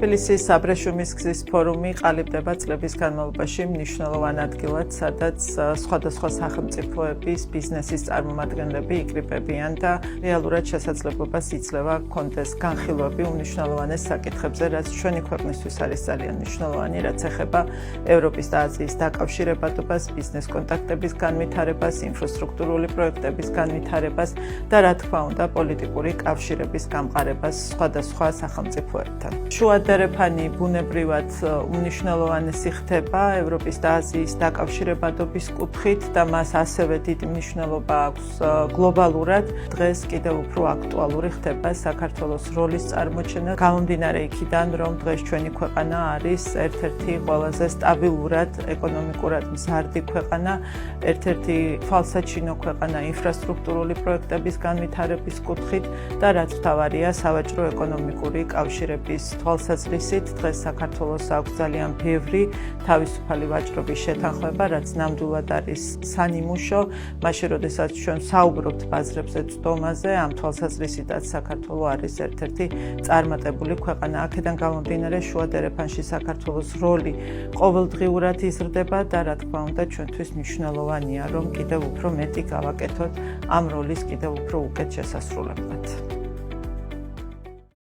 თბილისის აბრეშუმის გზის ფორუმი ყალიბდება წლების განმავლობაში მნიშვნელოვან ადგილად, სადაც სხვადასხვა სახელმწიფოების ბიზნესის წარმომადგენლები იკრიბებიან და რეალურად შესაძლებლობას იძლევა კონდეს განხილვები უმნიშვნელოვანეს საკითხებზე, რაც ჩვენი ქვეყნისთვის არის ძალიან მნიშვნელოვანი, რაც ეხება ევროპის და აზიის დაკავშირებადობას, ბიზნეს კონტაქტების განვითარებას, ინფრასტრუქტურული პროექტების განვითარებას და რა თქმა უნდა პოლიტიკური კავშირების გამყარებას სხვადასხვა სახელმწიფოებთან. შუადერეფანი ბუნებრივად უმნიშვნელოვანესი ხდება ევროპის და აზიის დაკავშირებადობის კუთხით და მას ასევე დიდი მნიშვნელობა აქვს გლობალურად. დღეს კიდევ უფრო აქტუალური ხდება საქართველოს როლის წარმოჩენა, გამომდინარე იქიდან, რომ დღეს ჩვენი ქვეყანა არის ერთ-ერთი ყველაზე სტაბილურად ეკონომიკურად მზარდი ქვეყანა, ერთ-ერთი თვალსაჩინო ქვეყანა ინფრასტრუქტურული პროექტების განვითარების კუთხით და რაც მთავარია სავაჭრო ეკონომიკური კავშირების თვალსაზრისით, დღეს საქართველოს აქვს ძალიან ბევრი თავისუფალი ვაჭრობის შეთანხმება, რაც ნამდვილად არის სანიმუშო, მაშინ როდესაც ჩვენ საუბრობთ ბაზრებზე წვდომაზე, ამ თვალსაზრისითაც საქართველო არის ერთ-ერთი წარმატებული ქვეყანა. აქედან გამომდინარე, შუადერეფანში საქართველოს როლი ყოველდღიურად იზრდება და რა თქმა უნდა, ჩვენთვის მნიშვნელოვანია, რომ კიდევ უფრო მეტი გავაკეთოთ ამ როლის კიდევ უფრო უკეთ შესასრულებლად.